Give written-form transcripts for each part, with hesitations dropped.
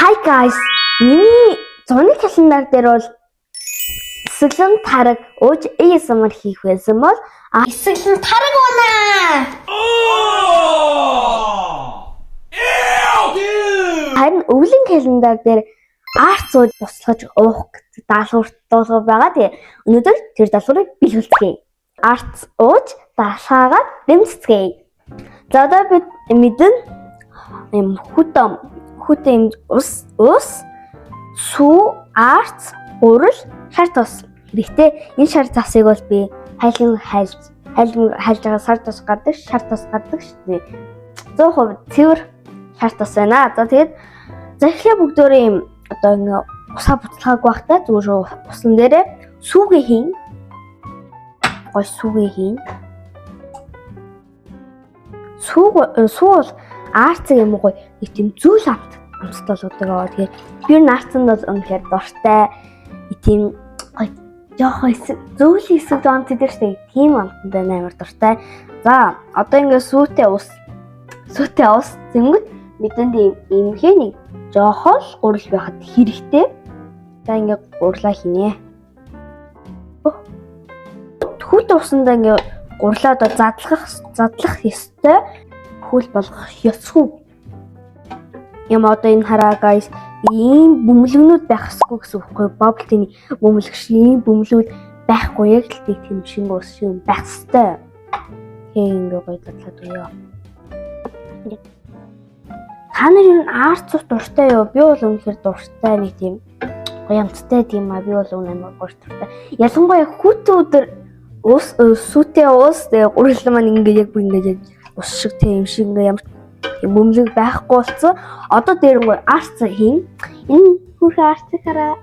Hi guys. Миний зуны календар дээр бол эсгэлэн тараг ууж ASMR хийх байсан бол эсгэлэн тараг унаа. Харин өвлийн календар дээр арт зууд буслаж уух даалгавар дуулга байгаа. Тэгээ өнөөдөр тэр даалгаврыг биелүүлцгээе. Арт ууж даалгаагаа дэмжцгээе. За одоо бид мэдэн юм хүтэн ус сүү арт урал шар тос хэрэгтэй. Энэ шар тосыг бол би хайлж байгаа шар тос гардаг шүү дээ. 100% цэвэр шар тос байна. За тэгээд захиа бүгдөө юм одоо ингээ усаа буцалгааг байхдаа зүгээр усан дээрээ сүүгээ хийн. Гой сүүгээ хийн. Сүү бол арт юм уу нэг тийм зүйл амттай болдог. Тэгээд би арцанд бол үнэхээр дуртай. Тийм гой жоохон зүйл хэсэг амт дээр штэ. Тийм амттай амар дуртай. За одоо ингээ сүүтэй ус зэнгүүд бидэнд иймхээ нэг жоохон гурал байхад хэрэгтэй. За ингээ гурлаа хийнэ. Хүүт усандаа ингээ гурлаа одоо задлах ёстой. Хөл болгох ёсгүй. Юм одоо энэ хараа guys ийм бөмбөлгнүүд байх ёсгүй гэсэн үг байхгүй. Bubble tea-ний бөмбөлг шиг ийм бөмбөлгүүд байхгүй. Яг л тийм шинэ ус шиг байх ёстой. Ингээ гоё задлаад өгөө. Та нарын арт зурт дуртай юу? Би бол үнэхээр дуртай нэг тийм гоё амттай тийм би бол үнэхээр гоё дуртай. Ялангуяа хүүтэн өдөр сүүтэй ус гурал маань ингээ яг бүр ингээ ус шиг тийм шиг ингээ ямар бөмбөлөг байхгүй болсон. Одоо дээр гоё арт хийн. Энэ хүүхэн арт хараа.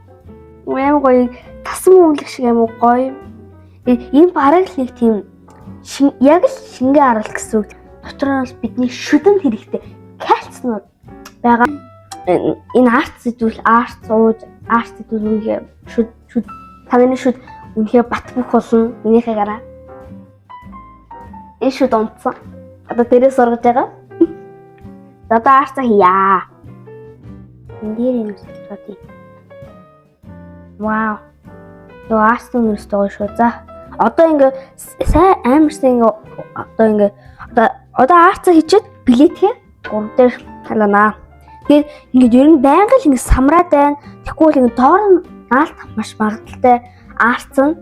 Амар гоё тасан бөмбөлөг шиг амар гоё. Энэ бараг л нэг тийм яг л шингээ арал гэсэн үг. Дотор нь бидний шүдэнд хэрэгтэй кальцнууд байгаа. Энэ арт зүйл үнэхээр шүд тавны шүд үнэхээр бат бөх болно. Минийхээ гараа. Энэ шүд онцсон. Одоо дээрээ сургаж байгаа. Одоо арт хийя. Эндээр юм сэтгүүт. Вау. Yo арт нүрс байгаа шүү. За одоо ингээ сайн амарсан ингээ одоо арт хийчихэд билетгээ 3 дээр халаана. Тэгээд ингээ ер нь байнга л ингээ самраад байна. Тэгэхгүй л ингээ доор нь наалт маш магадaltaй арт нь.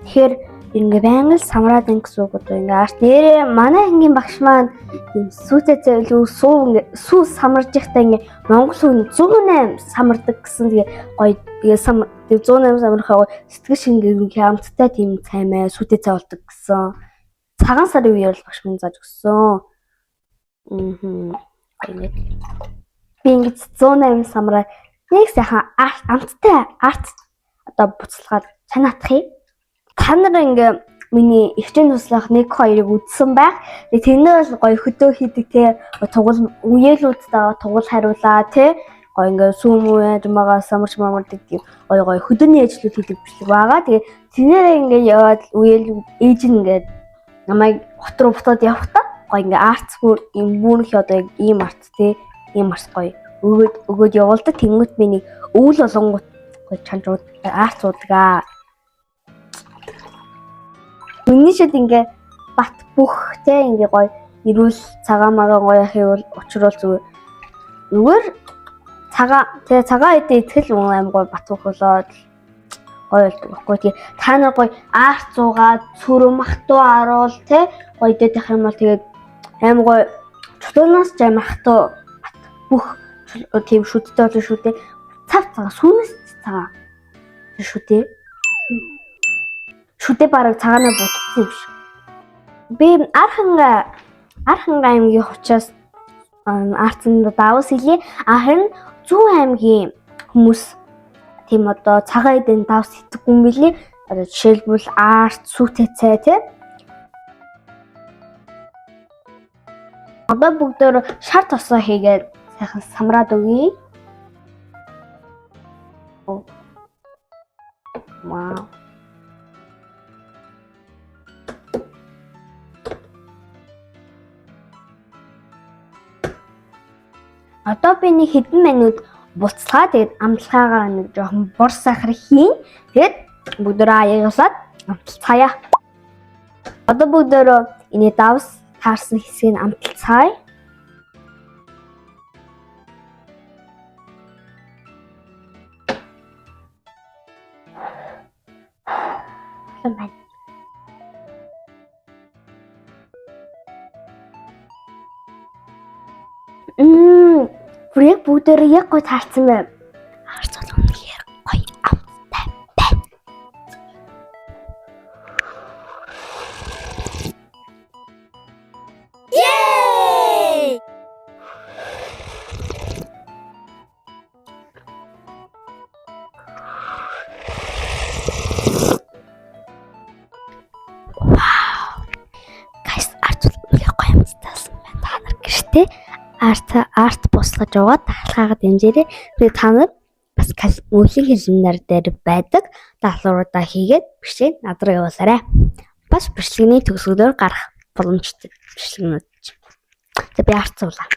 Тэгэхээр ингээ байнга л самраад байна гэсэн үг одоо ингээ арт нэрээ манай ангийн багш маань юм сүүтэй зэвлүү сүү самарж ихтэй ингээ монгол хүн 108 самардаг гэсэн тэгээ гоё тэгээ 108 самархаа сэтгэл шингээ амттай тийм цаймаа сүүтэй цай болдог гэсэн. Цагаан сарын үеэр л багш минь зааж өгсөн. Би ингээ 108 самраа нэг сайхан амттай арт одоо буцалгаад чанаатах юм. Та нар ингээ миний ихчэн туслах 1-2-ыг үзсэн байх. Тэрнээ бол гоё хөдөө хийдэг те тугал үеэлүүдтэй тугал хариулаа те гоё ингээ сүүмүү юмгаа самарч мамардаг тийм гоё хөдөөний ажлууд хийдэг бичлэг байгаа. Тэгээ тэрнээ ингээ яваад үеэл ээж нь ингээ намайг хот руу бутаад явахдаа гоё ингээ арт бүр юм бүрх одоо яг ийм арт те ийм арт гоё өгөөд явуулдаг. Тэнгүүт би нэг өвөл болонгууд гоё чанж арт зуудаг. Миний шид ингээ бат бүх те ингээ гоё ирүүл цагаан магаан гоё хийвэл учруул зүгээр цагаан эдээ итгэл аим гоё бат бүх болоод гоё болдог байхгүй. Тэгээ та нар гоё арт зуугаад цүрэн махтуу аруул те гоё идэх юм бол тэгээд аим гоё чулуунаас ч аим махтуу бат бүх тийм шүдтэй болно шүү дээ. Цав сүүнээс цагаан шүү дээ. Шүдэ бараг цагаанаа будсан юм шиг. Би Архан аймгийн учраас артнд давс хэлье. Харин Зүүн аймгийн хүмүүс тийм одоо цагаан эдэн давс хийдэггүй юм билий. Одоо жишээлбэл арт сүүтэй цай тий. Одоо бүгдөө шар тосоо хийгээд сайхан самраад өгье. Вау. Одоо би нэг хэдэн минут буцалгаа тэгээд амтлагаагаар нэг жоохон бор сахар хийн. Тэгээд бүгдөө аяаглаад амталцгаая. Одоо бүгдөө энэ давс таарсан хэсгийг амталцгаая. Бүрийг бүгдөө яг гой таарсан байв. Харц бол үнэхээр гоё амттай байна. Yay! Wow! Guys, арт үнэхээр гоё амттайсан байна. Та нар гэртээ арт буслаж яваад хаалгаагаа дэмжээрэй. Тэгээд та нар бас мөлийн хэлнээр дээр байдаг даалгавруудаа хийгээд бичээд над руу явуулаарай. Бас бичлэгний төгсгөлөөр гарах боломжтой бичлэгнүүд. За би арт суулаа.